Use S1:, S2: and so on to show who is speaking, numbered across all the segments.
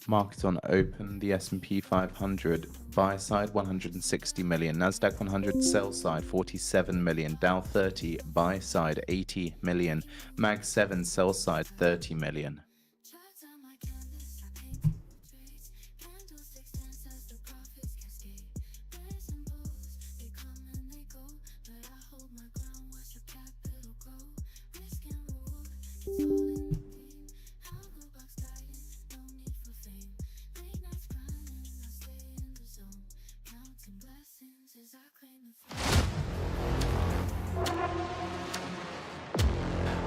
S1: Market on open, the S&P 500 buy side 160 million, Nasdaq 100 sell side 47 million, Dow 30 buy side 80 million, Mag 7 sell side 30 million.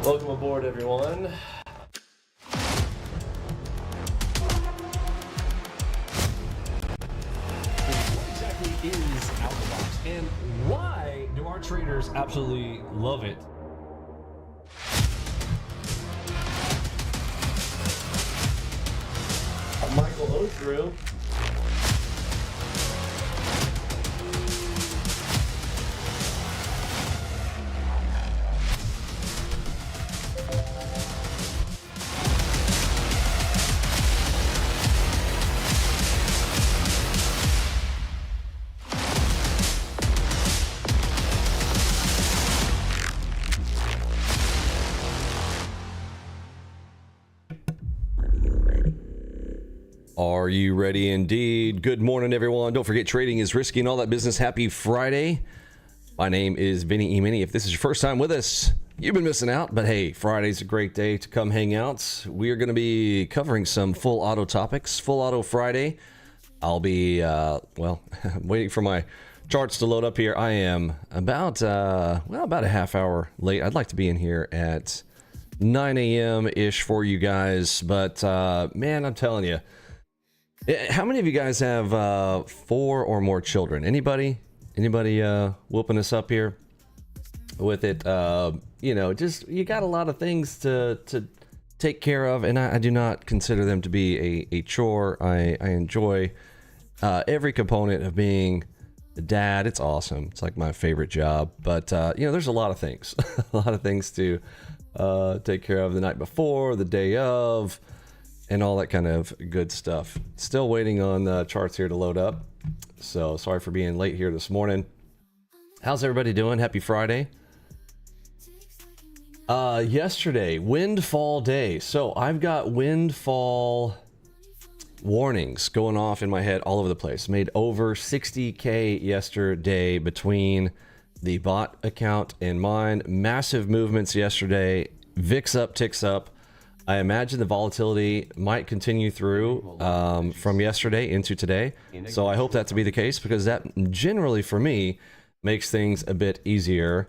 S2: Welcome aboard, everyone. What exactly is Algo, and why do our traders absolutely love it? Michael O'Threw. Are you ready indeed? Good morning, everyone. Don't forget, trading is risky and all that business. Happy Friday. My name is Vinny Emini. If this is your first time with us, you've been missing out, but hey, Friday's a great day to come hang out. We are going to be covering some full auto topics. Full Auto Friday. I'll be, well, waiting for my charts to load up here. I am about a half hour late. I'd like to be in here at 9 a.m.-ish for you guys, but man, I'm telling you, how many of you guys have 4 or more children? Anybody whooping us up here with it? You know, just you got a lot of things to take care of, and I do not consider them to be a chore. I enjoy every component of being a dad. It's awesome. It's like my favorite job. But you know, there's a lot of things, a lot of things to take care of the night before, the day of, and all that kind of good stuff. Still waiting on the charts here to load up. So sorry for being late here this morning. How's everybody doing? Happy Friday. Yesterday, windfall day. So I've got windfall warnings going off in my head all over the place. Made over 60K yesterday between the bot account and mine. Massive movements yesterday. VIX up, ticks up. I imagine the volatility might continue through from yesterday into today. So I hope that to be the case, because that generally for me makes things a bit easier.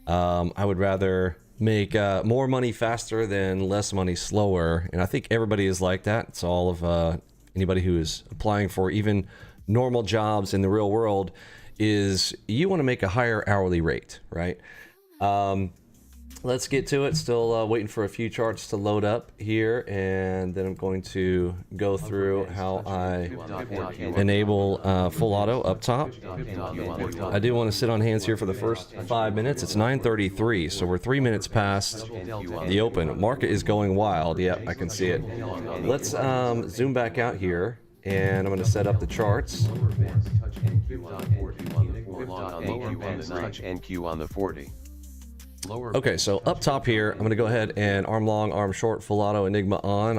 S2: I would rather make more money faster than less money slower. And I think everybody is like that. It's all of anybody who is applying for even normal jobs in the real world is you want to make a higher hourly rate, right? Let's get to it. Still waiting for a few charts to load up here, and then I'm going to go through how I enable full auto up top. I do want to sit on hands here for the first 5 minutes. It's 9:33, so we're 3 minutes past the open. Market is going wild. Yep, I can see it. Let's zoom back out here, and I'm going to set up the charts.
S3: NQ on the 40.
S2: Okay, so up top here, I'm going to go ahead and arm long, arm short, full auto, Enigma on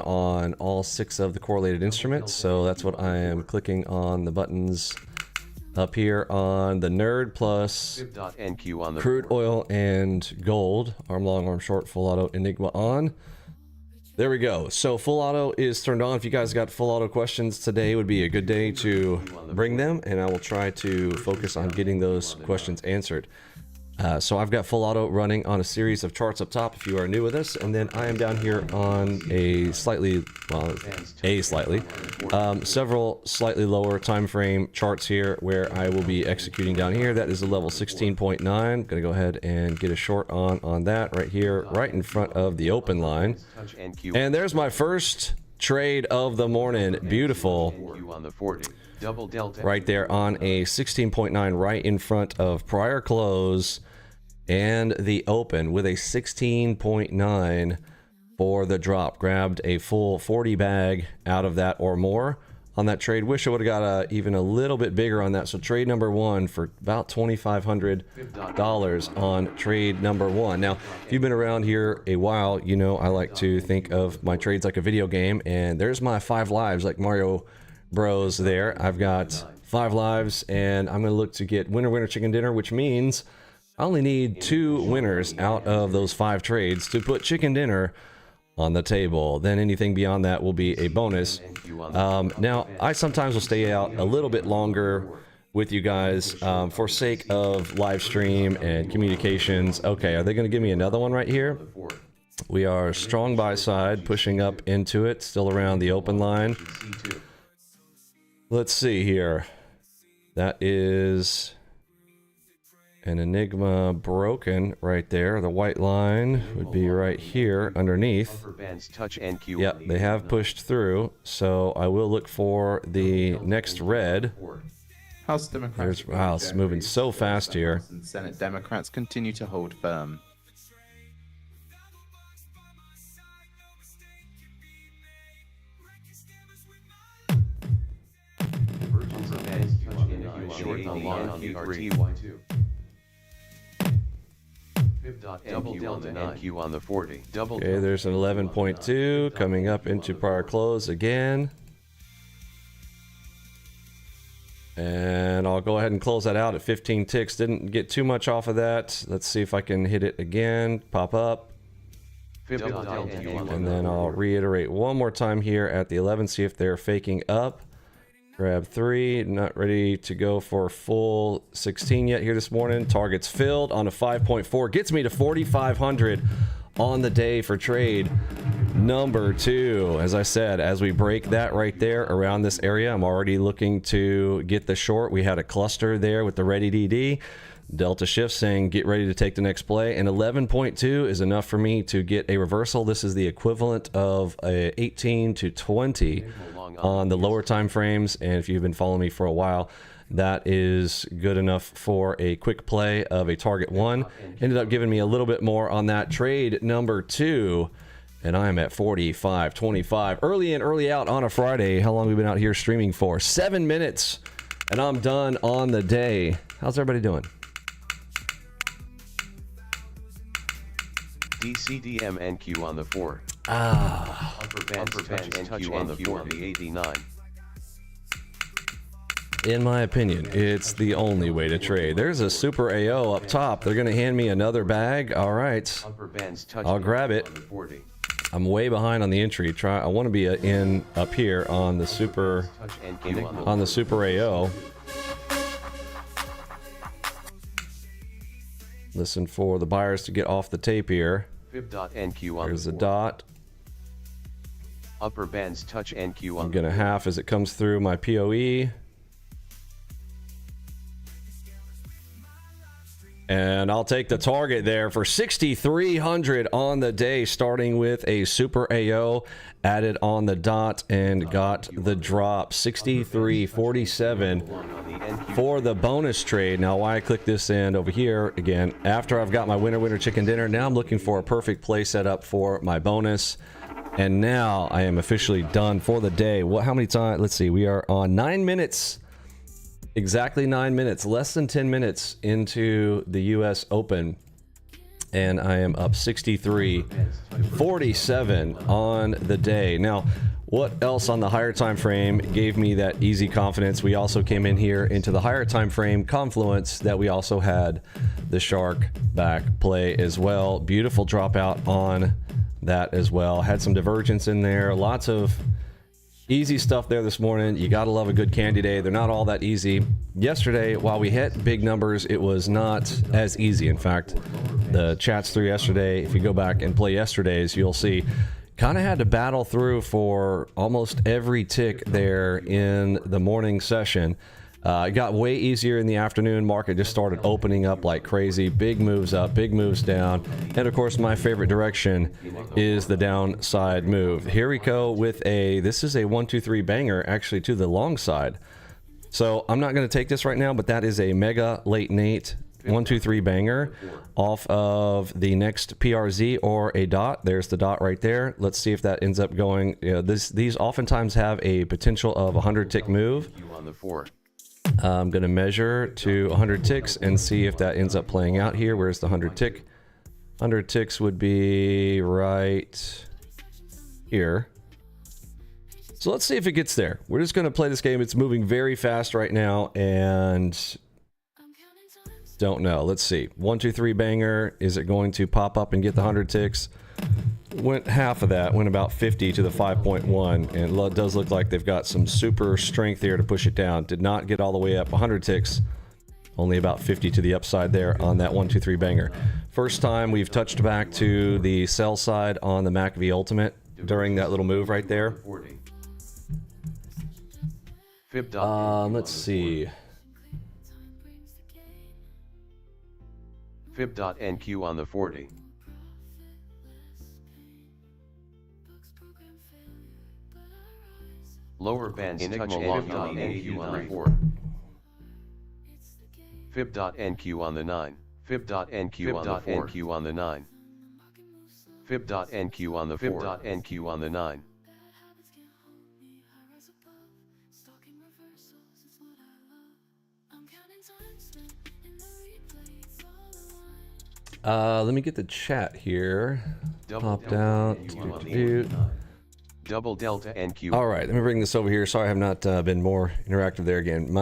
S2: all 6 of the correlated instruments. So that's what I am clicking on the buttons up here on the Nerd plus crude oil and gold. Arm long, arm short, full auto, Enigma on. There we go. So full auto is turned on. If you guys got full auto questions, today would be a good day to bring them, and I will try to focus on getting those questions answered. So I've got full auto running on a series of charts up top if you are new with us, and then I am down here on a several slightly lower time frame charts here where I will be executing down here. That is a level 16.9. Gonna go ahead and get a short on that right here, right in front of the open line. And there's my first trade of the morning. Beautiful. Right there on a 16.9, right in front of prior close and the open with a 16.9 for the drop. Grabbed a full 40 bag out of that or more on that trade. Wish I would have got even a little bit bigger on that. So trade number one for about $2,500 on trade number one. Now, if you've been around here a while, you know I like to think of my trades like a video game, and there's my 5 lives like Mario Bros there. I've got 5 lives, and I'm going to look to get winner, winner, chicken dinner, which means I only need 2 winners out of those 5 trades to put chicken dinner on the table. Then anything beyond that will be a bonus. Now, I sometimes will stay out a little bit longer with you guys for sake of live stream and communications. Okay, are they going to give me another one right here? We are strong buy side, pushing up into it, still around the open line. Let's see here. That is an Enigma broken right there. The white line would be right here underneath. Yep, they have pushed through, so I will look for the next red.
S1: House Democrats.
S2: Wow, it's moving so fast here.
S1: Senate Democrats continue to hold firm.
S3: Short the long on the RT2. Double delta NQ on the 40.
S2: Okay, there's an 11.2 coming up into prior close again. And I'll go ahead and close that out at 15 ticks. Didn't get too much off of that. Let's see if I can hit it again. Pop up. And then I'll reiterate one more time here at the 11. See if they're faking up. Grab 3, not ready to go for full 16 yet here this morning. Targets filled on a 5.4. Gets me to 4,500 on the day for trade number 2. As I said, as we break that right there around this area, I'm already looking to get the short. We had a cluster there with the ready DD. Delta shift saying get ready to take the next play, and 11.2 is enough for me to get a reversal. This is the equivalent of a 18 to 20 on the lower time frames, and if you've been following me for a while, that is good enough for a quick play of a target 1. Ended up giving me a little bit more on that trade number 2, and I'm at 45.25. Early in, early out on a Friday. How long have we been out here streaming for? 7 minutes, and I'm done on the day. How's everybody doing?
S3: DCDM NQ on the 4. Upper band NQ on the 40. 89.
S2: In my opinion, it's the only way to trade. There's a super AO up top. They're going to hand me another bag. All right. I'll grab it. I'm way behind on the entry. I want to be in up here on the super AO. Listen for the buyers to get off the tape here. There's a dot.
S3: Upper bands touch NQ on.
S2: I'm gonna half as it comes through my POE. And I'll take the target there for 6,300 on the day, starting with a super AO added on the dot and got the drop. 63.47 for the bonus trade. Now, why I click this in over here again, after I've got my winner, winner, chicken dinner, now I'm looking for a perfect play setup for my bonus. And now I am officially done for the day. How many times? Let's see. We are on 9 minutes. Exactly 9 minutes, less than 10 minutes into the US Open, and I am up 63.47 on the day. Now, what else on the higher time frame gave me that easy confidence? We also came in here into the higher time frame confluence that we also had the shark back play as well. Beautiful dropout on that as well. Had some divergence in there, lots of easy stuff there this morning. You gotta love a good candy day. They're not all that easy. Yesterday, while we hit big numbers, it was not as easy. In fact, the chats through yesterday, if you go back and play yesterday's, you'll see kind of had to battle through for almost every tick there in the morning session. It got way easier in the afternoon. Market just started opening up like crazy. Big moves up, big moves down. And of course, my favorite direction is the downside move. Here we go with this is a 1, 2, 3 banger actually to the long side. So I'm not going to take this right now, but that is a mega late Nate 1, 2, 3 banger off of the next PRZ or a dot. There's the dot right there. Let's see if that ends up going. You know, these oftentimes have a potential of a 100 tick move. I'm going to measure to 100 ticks and see if that ends up playing out here. Where's the 100 tick? 100 ticks would be right here. So let's see if it gets there. We're just going to play this game. It's moving very fast right now and don't know. Let's see. 1, 2, 3 banger. Is it going to pop up and get the 100 ticks? Went half of that. Went about 50 to the 5.1. And it does look like they've got some super strength here to push it down. Did not get all the way up 100 ticks. Only about 50 to the upside there on that 1, 2, 3 banger. First time we've touched back to the sell side on the MACV Ultimate during that little move right there. Let's see.
S3: Fib.NQ on the 40. Lower bands touch Fib.NQ on the 4. Fib.NQ on the 9. Fib.NQ on the 4. Fib.NQ on the 9. Fib.NQ on the 4. Fib.NQ on the 9.
S2: Let me get the chat here. Popped out.
S3: Double delta NQ.
S2: All right, let me bring this over here. Sorry, I have not been more interactive there again.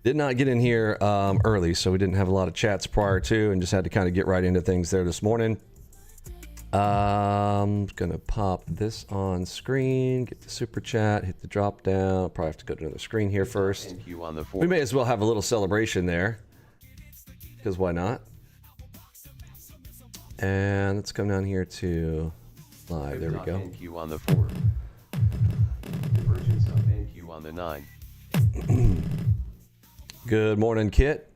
S2: Did not get in here early, so we didn't have a lot of chats prior to, and just had to kind of get right into things there this morning. I'm gonna pop this on screen, get the super chat, hit the drop down. Probably have to go to another screen here first. We may as well have a little celebration there, because why not? And let's come down here to live. There we go.
S3: NQ on the 4. Divergence of NQ on the 9.
S2: Good morning, Kit.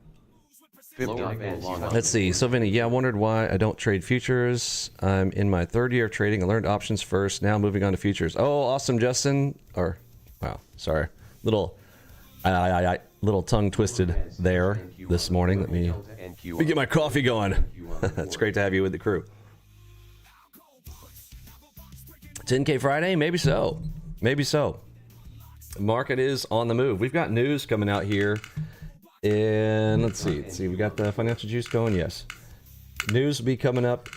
S2: Let's see. So, Vinny, yeah, I wondered why I don't trade futures. I'm in my 3rd year of trading. I learned options first. Now moving on to futures. Oh, awesome, Justin. Or, wow, sorry. Little tongue twisted there this morning. Let me get my coffee going. It's great to have you with the crew. 10K Friday? Maybe so. Maybe so. Market is on the move. We've got news coming out here. And let's see. We got the financial juice going. Yes. News will be coming up.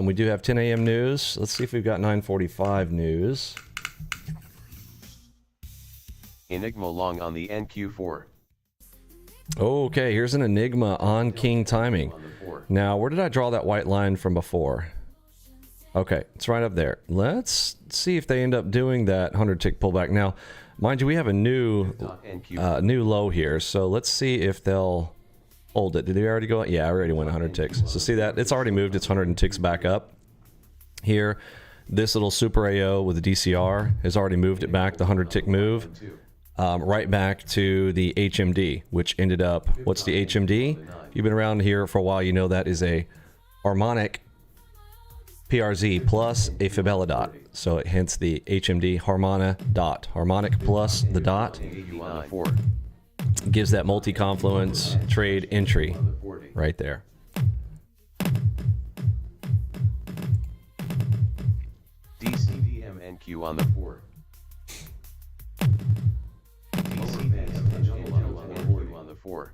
S2: We do have 10 a.m. news. Let's see if we've got 9:45 news.
S3: Enigma long on the NQ4.
S2: Okay, here's an Enigma on King timing. Now, where did I draw that white line from before? Okay, it's right up there. Let's see if they end up doing that 100 tick pullback. Now, mind you, we have a new low here, so let's see if they'll hold it. Did they already go? Yeah, I already went 100 ticks. So see that? It's already moved its 100 ticks back up. Here, this little Super AO with the DCR has already moved it back, the 100 tick move, right back to the HMD, which ended up, what's the HMD? If you've been around here for a while, you know that is a harmonic PRZ plus a Fibella dot. So hence the HMD Harmona dot. Harmonic plus the dot gives that multi-confluence trade entry right there.
S3: DCVM NQ on the 4. DCVM on the 4.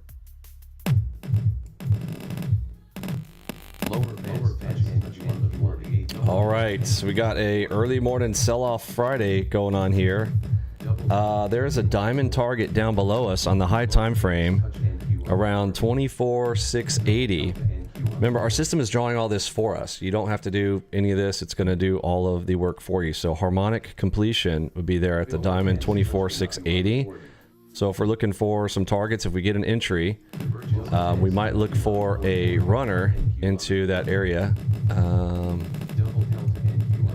S2: All right, so we got a early morning sell-off Friday going on here. There's a diamond target down below us on the high time frame around 24,680. Remember, our system is drawing all this for us. You don't have to do any of this. It's going to do all of the work for you. So harmonic completion would be there at the diamond 24,680. So if we're looking for some targets, if we get an entry, we might look for a runner into that area.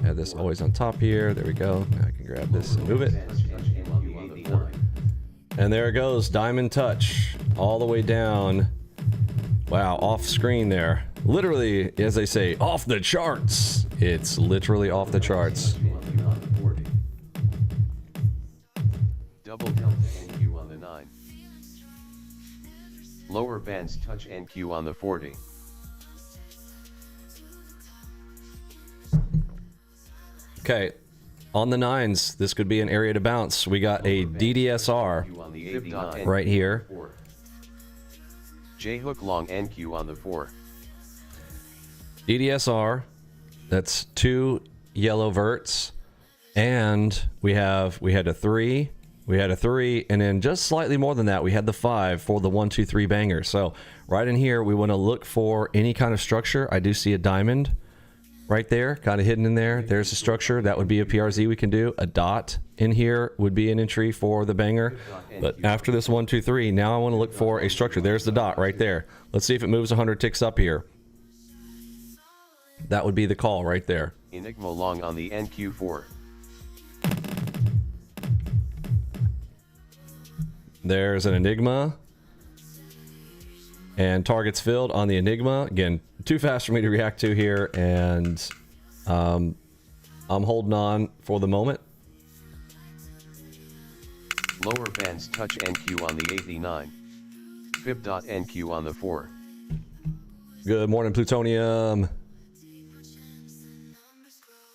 S2: Have this always on top here. There we go. Now I can grab this and move it. And there it goes. Diamond touch all the way down. Wow, off screen there. Literally, as they say, off the charts. It's literally off the charts.
S3: Double delta NQ on the 9. Lower bands touch NQ on the 40.
S2: Okay, on the 9s, this could be an area to bounce. We got a DDSR right here.
S3: J hook long NQ on the 4.
S2: DDSR, that's 2 yellow verts, and we had a 3, and then just slightly more than that, we had the 5 for the 1, 2, 3 banger. So right in here, we want to look for any kind of structure. I do see a diamond right there, kind of hidden in there. There's a structure. That would be a PRZ we can do. A dot in here would be an entry for the banger. But after this 1, 2, 3, now I want to look for a structure. There's the dot right there. Let's see if it moves 100 ticks up here. That would be the call right there.
S3: Enigma long on the NQ4.
S2: There's an Enigma. And targets filled on the Enigma. Again, too fast for me to react to here, and I'm holding on for the moment.
S3: Lower bands touch NQ on the 89. Fib.NQ on the 4.
S2: Good morning, Plutonium.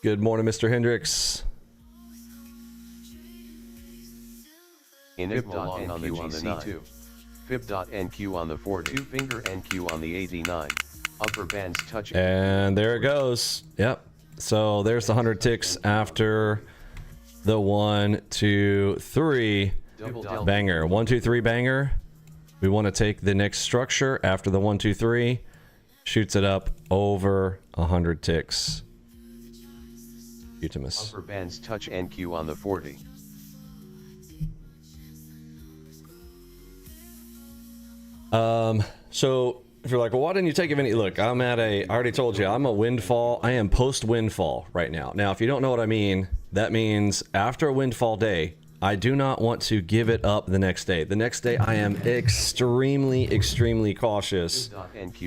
S2: Good morning, Mr. Hendricks.
S3: Enigma long on the GC2. Fib.NQ on the 4. 2-finger NQ on the 89. Upper bands touch.
S2: And there it goes. Yep. So there's the 100 ticks after the 1, 2, 3 banger. 1, 2, 3 banger. We want to take the next structure after the 1, 2, 3. Shoots it up over 100 ticks. Utimus.
S3: Upper bands touch NQ on the 40.
S2: So if you're like, well, why didn't you take a Vinny? Look, I already told you, I'm a windfall. I am post windfall right now. Now, if you don't know what I mean, that means after a windfall day, I do not want to give it up the next day. The next day, I am extremely cautious.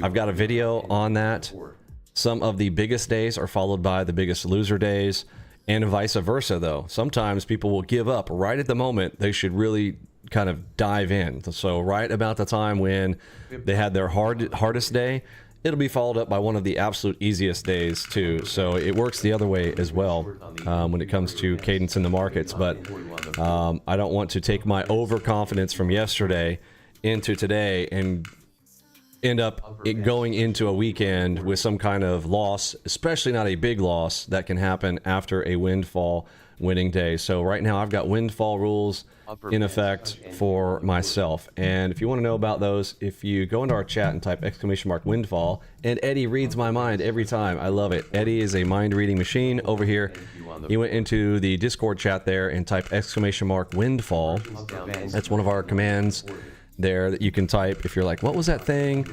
S2: I've got a video on that. Some of the biggest days are followed by the biggest loser days, and vice versa, though. Sometimes people will give up right at the moment. They should really kind of dive in. So right about the time when they had their hardest day, it'll be followed up by one of the absolute easiest days too. So it works the other way as well when it comes to cadence in the markets. But I don't want to take my overconfidence from yesterday into today and end up going into a weekend with some kind of loss, especially not a big loss that can happen after a windfall winning day. So right now I've got windfall rules in effect for myself, and if you want to know about those, if you go into our chat and type !windfall, and Eddie reads my mind every time. I love it. Eddie is a mind reading machine over here. He went into the Discord chat there and typed !windfall. That's one of our commands there that you can type. If you're like, what was that thing?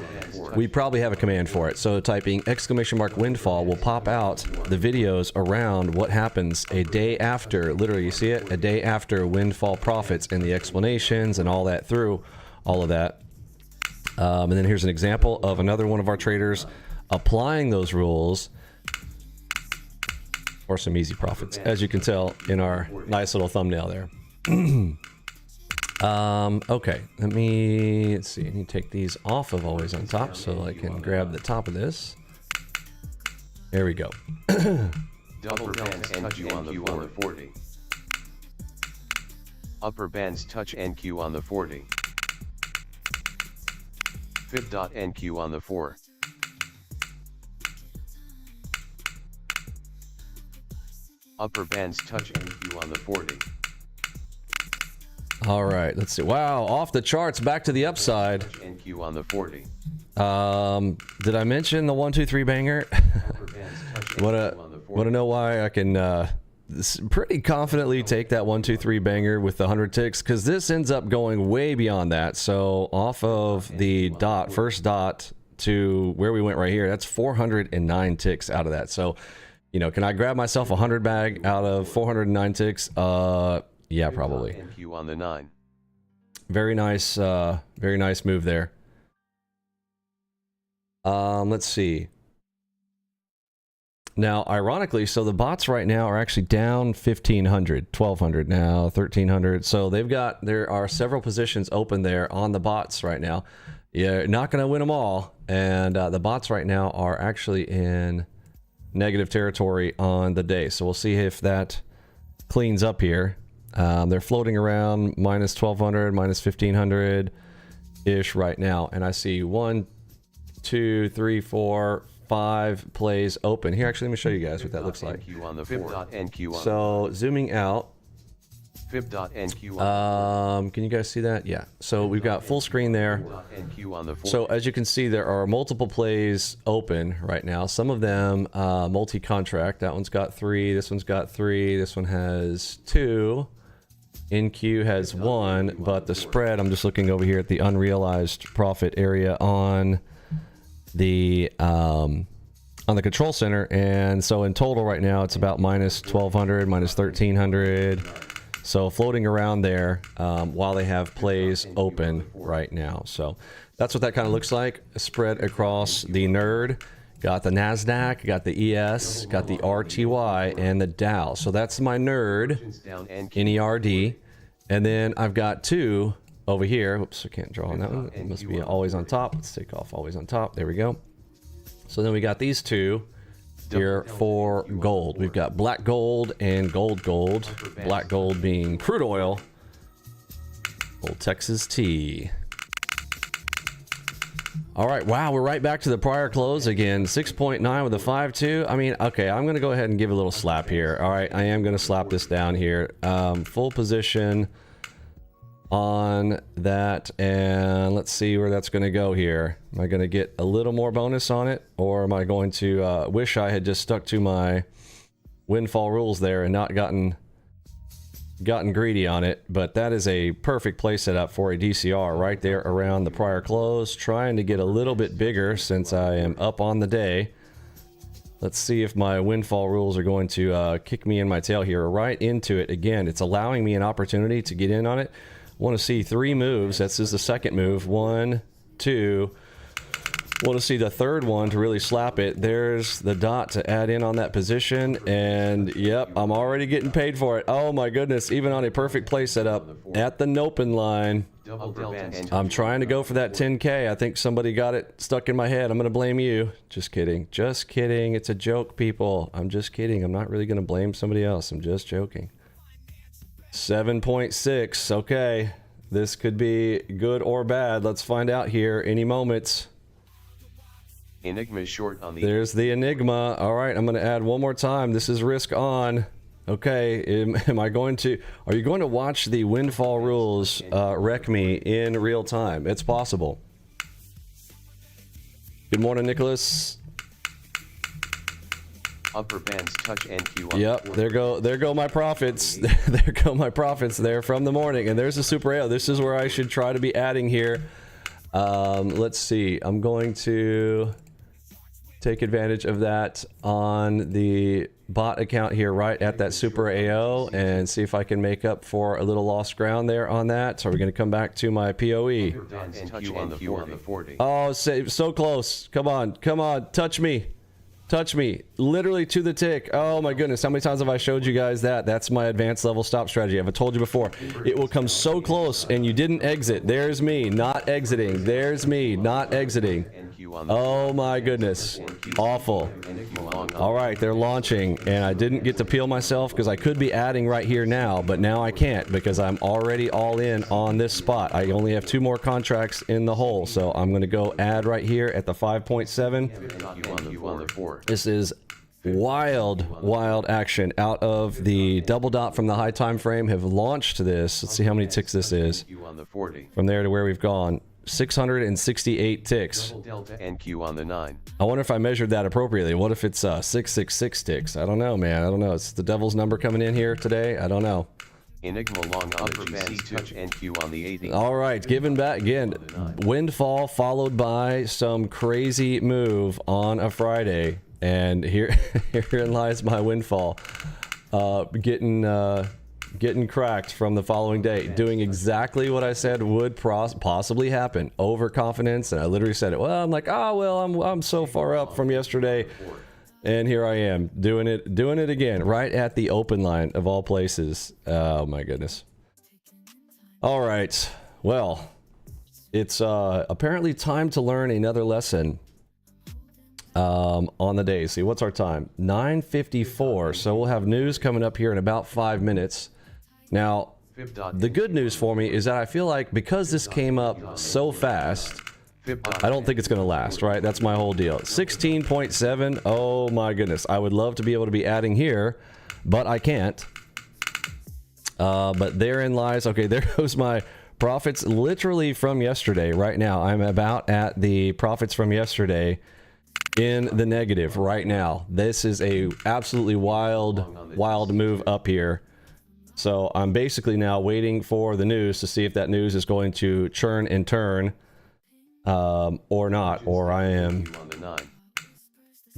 S2: We probably have a command for it. So typing !windfall will pop out the videos around what happens a day after, literally, you see it, a day after windfall profits, and the explanations and all that through all of that. And then here's an example of another one of our traders applying those rules for some easy profits, as you can tell in our nice little thumbnail there. Okay, let's see, I need to take these off of always on top so I can grab the top of this. There we go.
S3: Double bands NQ on the 40. Upper bands touch NQ on the 40. Fib.NQ on the 4. Upper bands touch NQ on the 40.
S2: All right, let's see. Wow, off the charts, back to the upside.
S3: NQ on the 40.
S2: Did I mention the 1, 2, 3 banger? Want to know why I can pretty confidently take that 1, 2, 3 banger with the 100 ticks? Because this ends up going way beyond that. So off of the dot, first dot to where we went right here, that's 409 ticks out of that. So, you know, can I grab myself a 100 bag out of 409 ticks? Yeah, probably.
S3: NQ on the 9.
S2: Very nice move there. Let's see. Now, ironically, so the bots right now are actually down 1,500, 1,200 now, 1,300. So there are several positions open there on the bots right now. You're not going to win them all. And the bots right now are actually in negative territory on the day. So we'll see if that cleans up here. They're floating around minus 1,200, minus 1,500-ish right now. And I see 1, 2, 3, 4, 5 plays open. Here, actually, let me show you guys what that looks like. So zooming out. Can you guys see that? Yeah. So we've got full screen there. So as you can see, there are multiple plays open right now. Some of them multi-contract. That one's got 3. This one's got 3. This one has 2. NQ has 1. But the spread, I'm just looking over here at the unrealized profit area on the control center, and so in total right now it's about minus 1,200, minus 1,300, so floating around there while they have plays open right now. So that's what that kind of looks like, spread across the nerd. Got the NASDAQ, got the ES, got the RTY, and the Dow. So that's my nerd, NERD, and then I've got 2 over here. Oops, I can't draw on that one. It must be always on top. Let's take off always on top. There we go. So then we got these 2 here for gold. We've got black gold and gold. Black gold being crude oil. Old Texas tea. All right, wow, we're right back to the prior close again. 6.9 with a 5.2. I mean, okay, I'm going to go ahead and give a little slap here. All right, I am going to slap this down here. Full position on that, and let's see where that's going to go here. Am I going to get a little more bonus on it, or am I going to wish I had just stuck to my windfall rules there and not gotten greedy on it? But that is a perfect play setup for a DCR right there around the prior close, trying to get a little bit bigger since I am up on the day. Let's see if my windfall rules are going to kick me in my tail here. Right into it again. It's allowing me an opportunity to get in on it. Want to see 3 moves. This is the second move. 1, 2. Want to see the third one to really slap it. There's the dot to add in on that position, and yep, I'm already getting paid for it. Oh my goodness, even on a perfect play setup at the Nopen line. I'm trying to go for that 10K. I think somebody got it stuck in my head. I'm going to blame you. Just kidding. Just kidding. It's a joke, people. I'm just kidding. I'm not really going to blame somebody else. I'm just joking. 7.6. Okay. This could be good or bad. Let's find out here any moments.
S3: Enigma short on the...
S2: There's the Enigma. All right, I'm going to add one more time. This is risk on. Okay, am I going to... Are you going to watch the windfall rules wreck me in real time? It's possible. Good morning, Nicholas.
S3: Upper bands touch NQ on.
S2: Yep, there go my profits. There go my profits there from the morning. And there's a super AO. This is where I should try to be adding here. Let's see. I'm going to take advantage of that on the bot account here right at that super AO and see if I can make up for a little lost ground there on that. So we're going to come back to my POE. Oh, so close. Come on, touch me. Touch me, literally to the tick. Oh my goodness, how many times have I showed you guys that? That's my advanced level stop strategy. I've told you before. It will come so close and you didn't exit. There's me not exiting. There's me not exiting. Oh my goodness, awful. All right, they're launching and I didn't get to peel myself because I could be adding right here now, but now I can't because I'm already all in on this spot. I only have 2 more contracts in the hole, so I'm going to go add right here at the 5.7. This is wild action out of the double dot from the high time frame. Have launched this. Let's see how many ticks this is from there to where we've gone. 668 ticks.
S3: NQ on the 9.
S2: I wonder if I measured that appropriately. What if it's 666 ticks? I don't know, man. I don't know. It's the devil's number coming in here today. I don't know.
S3: Enigma long on the GC touch NQ on the 80.
S2: All right, giving back again. Windfall followed by some crazy move on a Friday. And herein lies my windfall, getting cracked from the following day, doing exactly what I said would possibly happen. Overconfidence, and I literally said it. Well, I'm like, oh well, I'm so far up from yesterday. And here I am doing it again, right at the open line of all places. Oh my goodness. All right. Well, it's apparently time to learn another lesson on the day. See, what's our time? 9:54. So we'll have news coming up here in about 5 minutes. Now, the good news for me is that I feel like because this came up so fast, I don't think it's going to last, right? That's my whole deal. 16.7. Oh my goodness. I would love to be able to be adding here, but I can't. But therein lies. Okay, there goes my profits literally from yesterday. Right now, I'm about at the profits from yesterday in the negative right now. This is a absolutely wild move up here. So I'm basically now waiting for the news to see if that news is going to churn and turn. Or not, or I am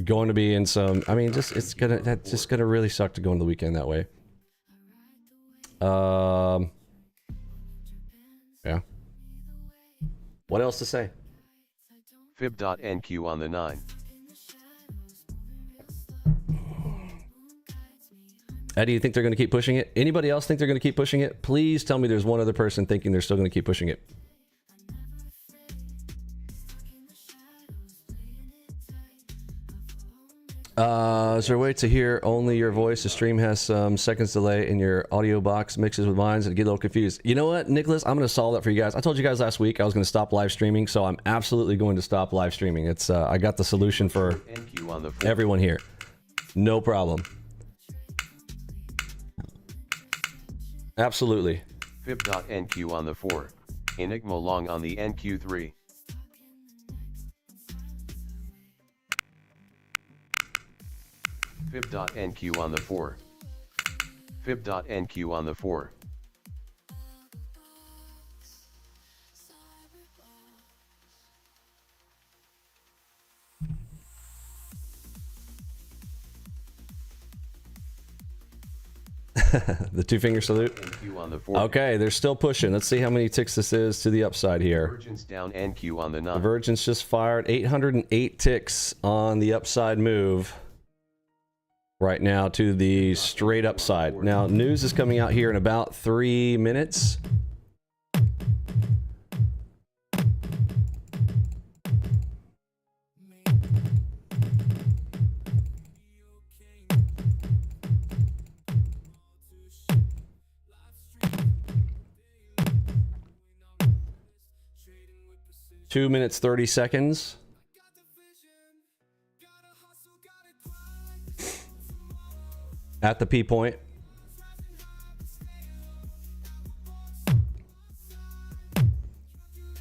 S2: going to be in some, I mean, that's just gonna really suck to go into the weekend that way. Yeah. What else to say?
S3: Fib.NQ on the 9.
S2: Eddie, you think they're going to keep pushing it? Anybody else think they're going to keep pushing it? Please tell me there's one other person thinking they're still going to keep pushing it. Is there a way to hear only your voice? The stream has some seconds delay and your audio box mixes with mine, and get a little confused. You know what, Nicholas? I'm going to solve that for you guys. I told you guys last week I was going to stop live streaming, so I'm absolutely going to stop live streaming. It's I got the solution for everyone here. No problem. Absolutely.
S3: Fib.NQ on the 4. Enigma long on the NQ3. Fib.NQ on the 4. Fib.NQ on the 4.
S2: The two-finger salute. Okay, they're still pushing. Let's see how many ticks this is to the upside here.
S3: Divergence down NQ on the 9.
S2: Divergence just fired 808 ticks on the upside move right now to the straight upside. Now, news is coming out here in about 3 minutes. Two minutes, 30 seconds. At the P point.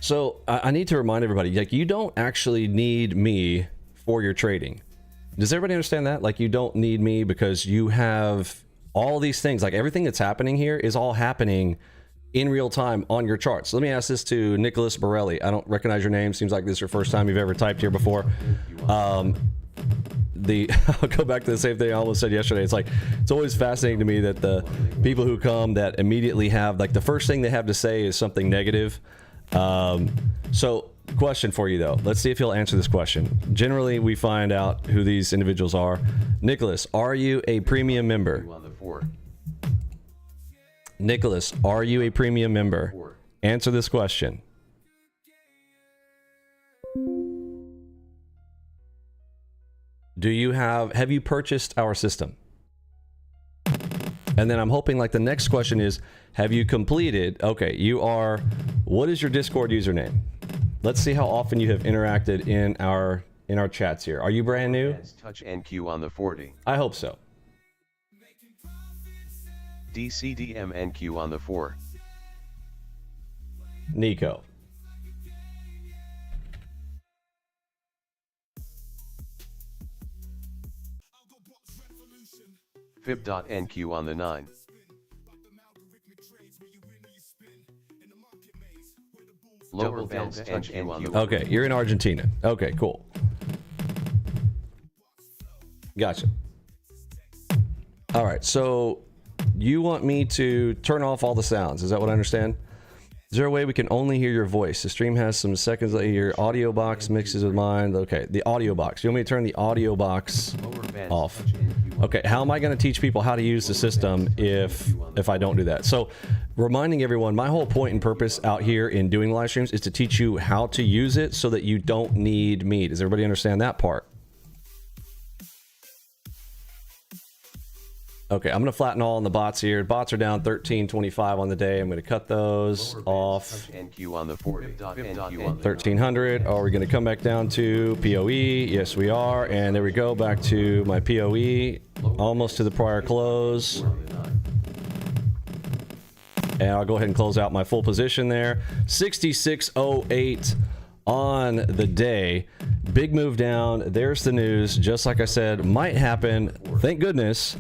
S2: So I need to remind everybody, like, you don't actually need me for your trading. Does everybody understand that? Like, you don't need me because you have all these things. Like, everything that's happening here is all happening in real time on your charts. Let me ask this to Nicholas Borelli. I don't recognize your name. Seems like this is your first time you've ever typed here before. I'll go back to the same thing I almost said yesterday. It's like, it's always fascinating to me that the people who come that immediately have, like, the first thing they have to say is something negative. So question for you though. Let's see if you'll answer this question. Generally, we find out who these individuals are. Nicholas, are you a premium member? Nicholas, are you a premium member? Answer this question. Have you purchased our system? And then I'm hoping, like, the next question is, have you completed? Okay, you are. What is your Discord username? Let's see how often you have interacted in our chats here. Are you brand new?
S3: Touch NQ on the 40.
S2: I hope so.
S3: DCDM NQ on the 4.
S2: Nico.
S3: Fib.NQ on the 9. Lower bounce NQ on the 4.
S2: Okay, you're in Argentina. Okay, cool. Gotcha. All right, so you want me to turn off all the sounds. Is that what I understand? Is there a way we can only hear your voice? The stream has some seconds later. Your audio box mixes with mine. Okay, the audio box. You want me to turn the audio box off. Okay, how am I going to teach people how to use the system if I don't do that? So reminding everyone, my whole point and purpose out here in doing live streams is to teach you how to use it so that you don't need me. Does everybody understand that part? Okay, I'm going to flatten all on the bots here. Bots are down 13.25 on the day. I'm going to cut those off. 1300. Are we going to come back down to POE? Yes, we are. And there we go. Back to my POE. Almost to the prior close. And I'll go ahead and close out my full position there. 66.08 on the day. Big move down. There's the news. Just like I said, might happen. Thank goodness.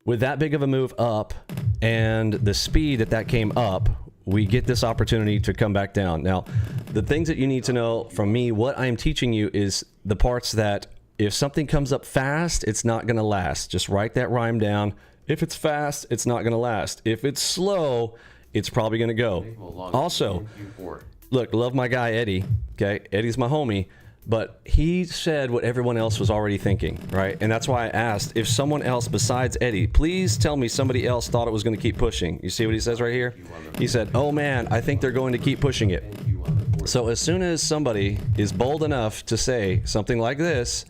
S2: With that big of a move up and the speed that came up, we get this opportunity to come back down. Now, the things that you need to know from me, what I'm teaching you is the parts that if something comes up fast, it's not going to last. Just write that rhyme down. If it's fast, it's not going to last. If it's slow, it's probably going to go. Also, look, love my guy Eddie. Okay, Eddie's my homie. But he said what everyone else was already thinking, right? And that's why I asked if someone else besides Eddie, please tell me somebody else thought it was going to keep pushing. You see what he says right here? He said, oh man, I think they're going to keep pushing it. So as soon as somebody is bold enough to say something like this,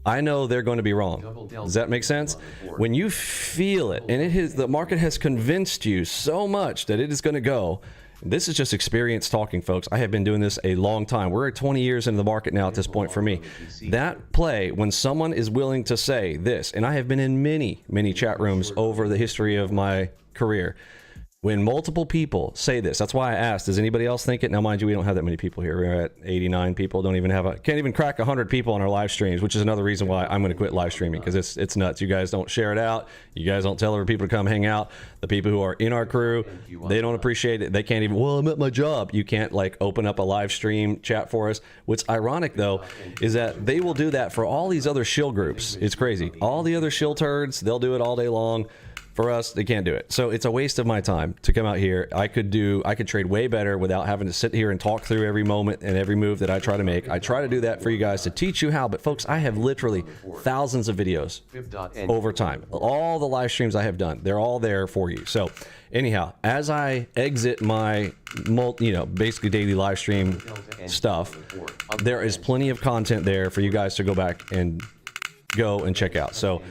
S2: I know they're going to be wrong. Does that make sense? When you feel it, and the market has convinced you so much that it is going to go. This is just experience talking, folks. I have been doing this a long time. We're 20 years into the market now at this point for me. That play, when someone is willing to say this, and I have been in many, many chat rooms over the history of my career. When multiple people say this, that's why I asked, does anybody else think it? Now, mind you, we don't have that many people here. We're at 89 people. Can't even crack 100 people on our live streams, which is another reason why I'm going to quit live streaming, because it's nuts. You guys don't share it out. You guys don't tell other people to come hang out. The people who are in our crew, they don't appreciate it. They can't even, well, I'm at my job. You can't like open up a live stream chat for us. What's ironic though, is that they will do that for all these other shill groups. It's crazy. All the other shill turds, they'll do it all day long. For us, they can't do it. So it's a waste of my time to come out here. I could trade way better without having to sit here and talk through every moment and every move that I try to make. I try to do that for you guys to teach you how, but folks, I have literally thousands of videos over time. All the live streams I have done, they're all there for you. So anyhow, as I exit my basically daily live stream stuff, there is plenty of content there for you guys to go back and go and check out. So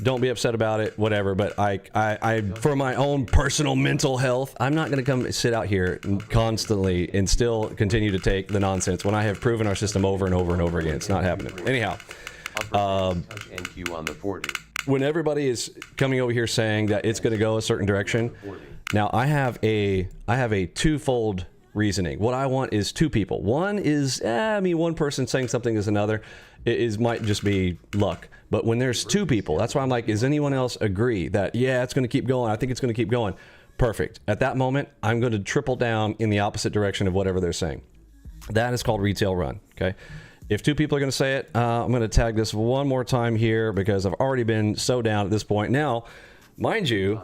S2: don't be upset about it, whatever, but I for my own personal mental health, I'm not going to come sit out here constantly and still continue to take the nonsense when I have proven our system over and over and over again. It's not happening. Anyhow, when everybody is coming over here saying that it's going to go a certain direction, now I have a twofold reasoning. What I want is two people. One is, one person saying something is another. It might just be luck. But when there's two people, that's why I'm like, does anyone else agree that, yeah, it's going to keep going? I think it's going to keep going. Perfect. At that moment, I'm going to triple down in the opposite direction of whatever they're saying. That is called retail run. Okay. If two people are going to say it, I'm going to tag this one more time here because I've already been so down at this point. Now, mind you,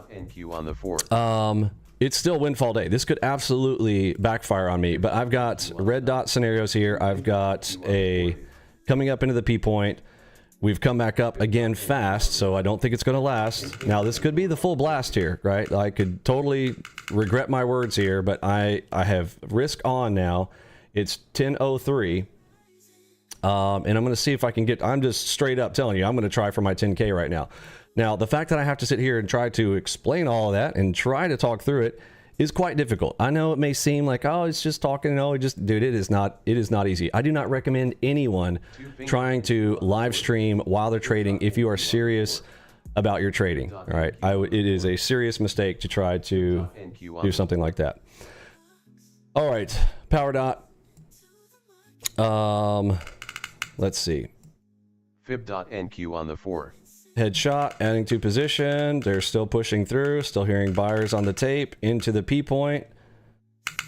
S2: it's still windfall day. This could absolutely backfire on me, but I've got red dot scenarios here. I've got coming up into the P point. We've come back up again fast, so I don't think it's going to last. Now, this could be the full blast here, right? I could totally regret my words here, but I have risk on now. It's 10:03, and I'm going to see if I can get, I'm just straight up telling you, I'm going to try for my 10K right now. Now, the fact that I have to sit here and try to explain all of that and try to talk through it is quite difficult. I know it may seem like, oh, it's just talking, dude, it is not easy. I do not recommend anyone trying to live stream while they're trading if you are serious about your trading. All right, it is a serious mistake to try to do something like that. All right, power dot. Let's see.
S3: Fib.NQ on the 4.
S2: Headshot, adding to position. They're still pushing through, still hearing buyers on the tape into the P point.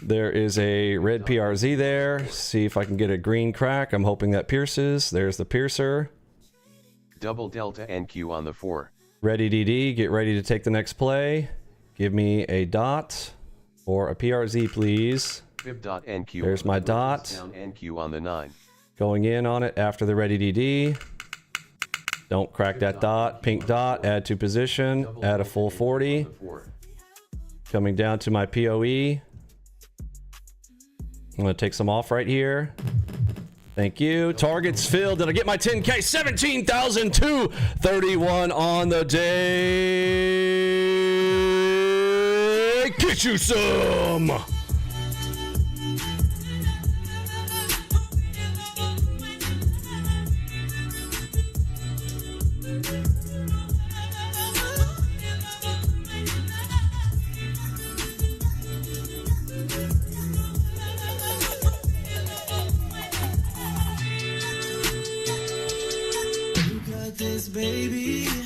S2: There is a red PRZ there. See if I can get a green crack. I'm hoping that pierces. There's the piercer.
S3: Double delta NQ on the 4.
S2: Ready DD, get ready to take the next play. Give me a dot or a PRZ, please.
S3: Fib.NQ.
S2: There's my dot.
S3: Down NQ on the 9.
S2: Going in on it after the ready DD. Don't crack that dot. Pink dot. Add to position. Add a full 40. Coming down to my POE. I'm going to take some off right here. Thank you. Targets filled. Did I get my 10K? 17,231 on the day. Get you some.
S4: Baby, I know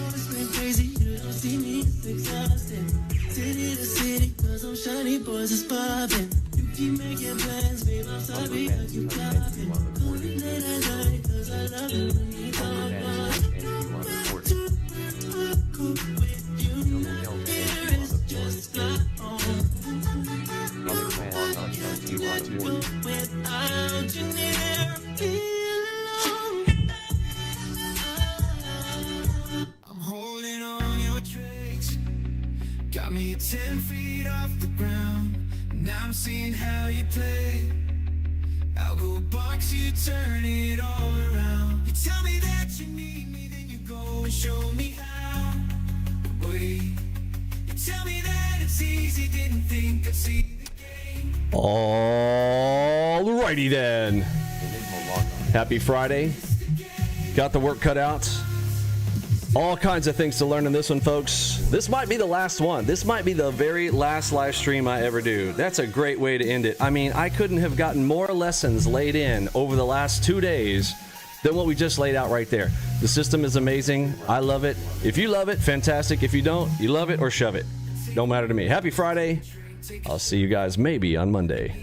S4: it's been crazy. You don't see me, it's exhausting. City to city, cause I'm shiny, boys is popping. You keep making plans, babe, I'm sorry, I keep talking. Call me late at night, cause I love it when you talk. With you, here is just not on. Without you near, feel alone. Holding on your tricks, got me 10 feet off the ground. Now I'm seeing how you play. Algo box, you turn it all around. You tell me that you need me, then you go and show me how. Wait, you tell me that it's easy, didn't think I'd see the game.
S2: Alrighty then. Happy Friday. Got the work cut out. All kinds of things to learn in this one, folks. This might be the last one. This might be the very last live stream I ever do. That's a great way to end it. I mean, I couldn't have gotten more lessons laid in over the last 2 days than what we just laid out right there. The system is amazing. I love it. If you love it, fantastic. If you don't, you love it or shove it. Don't matter to me. Happy Friday. I'll see you guys maybe on Monday.